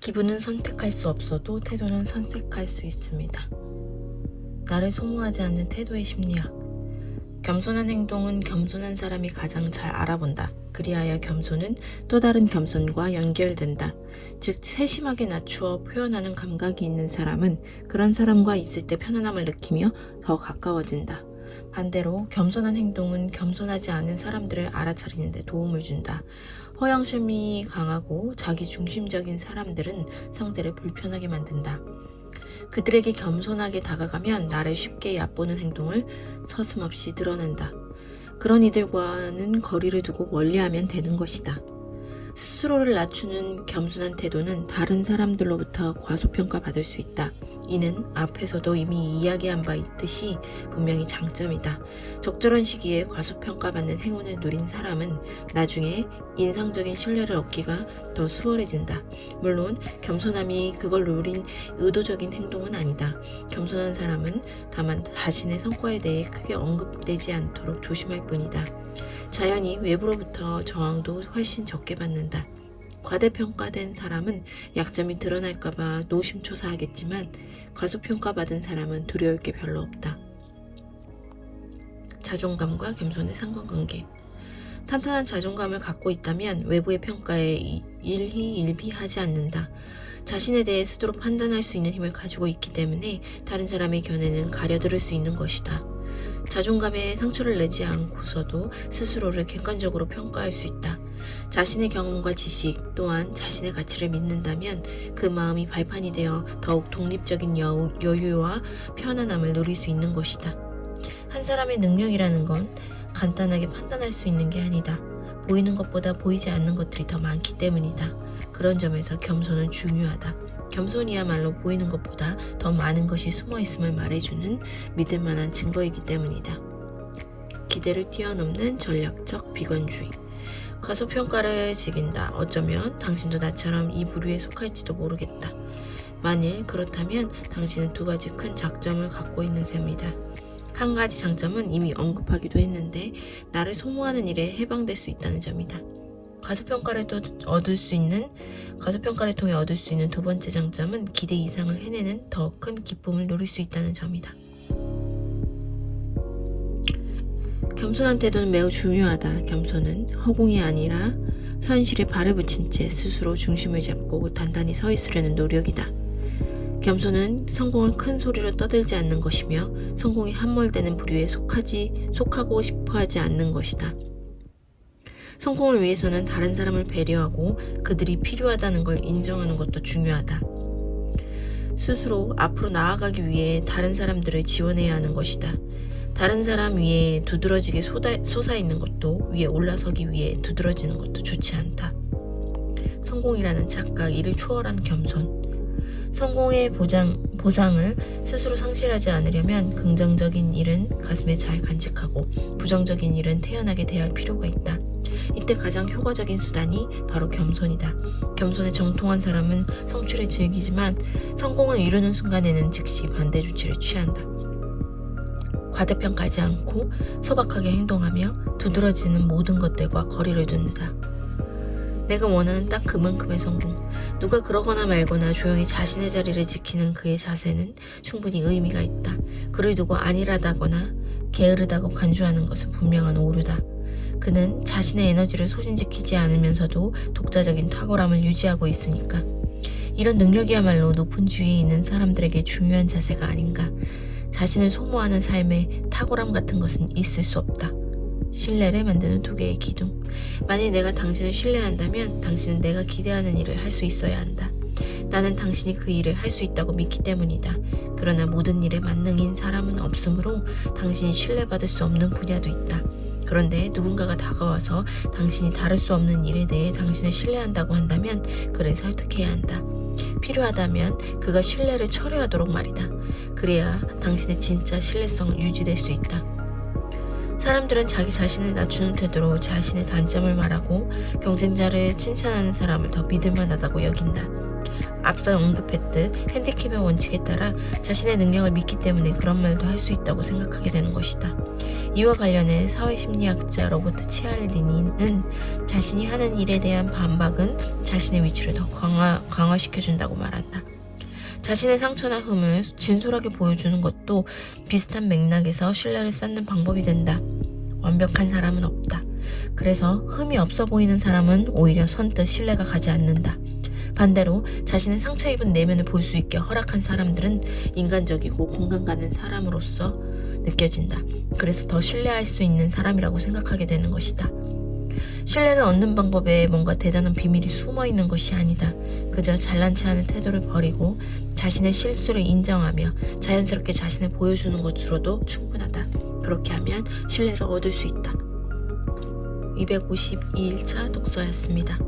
기분은 선택할 수 없어도 태도는 선택할 수 있습니다. 나를 소모하지 않는 태도의 심리학. 겸손한 행동은 겸손한 사람이 가장 잘 알아본다. 그리하여 겸손은 또 다른 겸손과 연결된다. 즉 세심하게 낮추어 표현하는 감각이 있는 사람은 그런 사람과 있을 때 편안함을 느끼며 더 가까워진다. 반대로 겸손한 행동은 겸손하지 않은 사람들을 알아차리는 데 도움을 준다. 허영심이 강하고 자기중심적인 사람들은 상대를 불편하게 만든다. 그들에게 겸손하게 다가가면 나를 쉽게 얕보는 행동을 서슴없이 드러낸다. 그런 이들과는 거리를 두고 멀리하면 되는 것이다. 스스로를 낮추는 겸손한 태도는 다른 사람들로부터 과소평가받을 수 있다. 이는 앞에서도 이미 이야기한 바 있듯이 분명히 장점이다. 적절한 시기에 과소평가받는 행운을 누린 사람은 나중에 인상적인 신뢰를 얻기가 더 수월해진다. 물론 겸손함이 그걸 노린 의도적인 행동은 아니다. 겸손한 사람은 다만 자신의 성과에 대해 크게 언급되지 않도록 조심할 뿐이다. 자연히 외부로부터 저항도 훨씬 적게 받는다. 과대평가된 사람은 약점이 드러날까봐 노심초사하겠지만 과소평가받은 사람은 두려울 게 별로 없다. 자존감과 겸손의 상관관계. 탄탄한 자존감을 갖고 있다면 외부의 평가에 일희일비하지 않는다. 자신에 대해 스스로 판단할 수 있는 힘을 가지고 있기 때문에 다른 사람의 견해는 가려들을 수 있는 것이다. 자존감에 상처를 내지 않고서도 스스로를 객관적으로 평가할 수 있다. 자신의 경험과 지식 또한 자신의 가치를 믿는다면 그 마음이 발판이 되어 더욱 독립적인 여유와 편안함을 누릴 수 있는 것이다. 한 사람의 능력이라는 건 간단하게 판단할 수 있는 게 아니다. 보이는 것보다 보이지 않는 것들이 더 많기 때문이다. 그런 점에서 겸손은 중요하다. 겸손이야말로 보이는 것보다 더 많은 것이 숨어있음을 말해주는 믿을 만한 증거이기 때문이다. 기대를 뛰어넘는 전략적 비관주의. 과소평가를 즐긴다. 어쩌면 당신도 나처럼 이 부류에 속할지도 모르겠다. 만일 그렇다면 당신은 두 가지 큰 장점을 갖고 있는 셈이다. 한 가지 장점은 이미 언급하기도 했는데 나를 소모하는 일에 해방될 수 있다는 점이다. 과소평가를 통해 얻을 수 있는 두 번째 장점은 기대 이상을 해내는 더 큰 기쁨을 누릴 수 있다는 점이다. 겸손한 태도는 매우 중요하다. 겸손은 허공이 아니라 현실에 발을 붙인 채 스스로 중심을 잡고 단단히 서 있으려는 노력이다. 겸손은 성공을 큰 소리로 떠들지 않는 것이며 성공이 함몰되는 부류에 속하고 싶어하지 않는 것이다. 성공을 위해서는 다른 사람을 배려하고 그들이 필요하다는 걸 인정하는 것도 중요하다. 스스로 앞으로 나아가기 위해 다른 사람들을 지원해야 하는 것이다. 다른 사람 위에 두드러지게 솟아있는 것도 위에 올라서기 위해 두드러지는 것도 좋지 않다. 성공이라는 착각, 이를 초월한 겸손. 성공의 보상을 스스로 상실하지 않으려면 긍정적인 일은 가슴에 잘 간직하고 부정적인 일은 태연하게 대할 필요가 있다. 이때 가장 효과적인 수단이 바로 겸손이다. 겸손에 정통한 사람은 성취를 즐기지만 성공을 이루는 순간에는 즉시 반대 조치를 취한다. 과대평가하지 않고 소박하게 행동하며 두드러지는 모든 것들과 거리를 두는다. 내가 원하는 딱 그만큼의 성공. 누가 그러거나 말거나 조용히 자신의 자리를 지키는 그의 자세는 충분히 의미가 있다. 그를 두고 안일하다거나 게으르다고 간주하는 것은 분명한 오류다. 그는 자신의 에너지를 소진시키지 않으면서도 독자적인 탁월함을 유지하고 있으니까. 이런 능력이야말로 높은 지위에 있는 사람들에게 중요한 자세가 아닌가. 자신을 소모하는 삶에 탁월함 같은 것은 있을 수 없다. 신뢰를 만드는 두 개의 기둥. 만일 내가 당신을 신뢰한다면 당신은 내가 기대하는 일을 할 수 있어야 한다. 나는 당신이 그 일을 할 수 있다고 믿기 때문이다. 그러나 모든 일에 만능인 사람은 없으므로 당신이 신뢰받을 수 없는 분야도 있다. 그런데 누군가가 다가와서 당신이 다룰 수 없는 일에 대해 당신을 신뢰한다고 한다면 그를 설득해야 한다. 필요하다면 그가 신뢰를 철회하도록 말이다. 그래야 당신의 진짜 신뢰성을 유지될 수 있다. 사람들은 자기 자신을 낮추는 태도로 자신의 단점을 말하고 경쟁자를 칭찬하는 사람을 더 믿을만하다고 여긴다. 앞서 언급했듯 핸디캡의 원칙에 따라 자신의 능력을 믿기 때문에 그런 말도 할 수 있다고 생각하게 되는 것이다. 이와 관련해 사회심리학자 로버트 치알디니는 자신이 하는 일에 대한 반박은 자신의 위치를 더 강화시켜준다고 말한다. 자신의 상처나 흠을 진솔하게 보여주는 것도 비슷한 맥락에서 신뢰를 쌓는 방법이 된다. 완벽한 사람은 없다. 그래서 흠이 없어 보이는 사람은 오히려 선뜻 신뢰가 가지 않는다. 반대로 자신의 상처 입은 내면을 볼 수 있게 허락한 사람들은 인간적이고 공감 가는 사람으로서 느껴진다. 그래서 더 신뢰할 수 있는 사람이라고 생각하게 되는 것이다. 신뢰를 얻는 방법에 뭔가 대단한 비밀이 숨어 있는 것이 아니다. 그저 잘난치 않은 태도를 버리고 자신의 실수를 인정하며 자연스럽게 자신을 보여주는 것으로도 충분하다. 그렇게 하면 신뢰를 얻을 수 있다. 252일차 독서였습니다.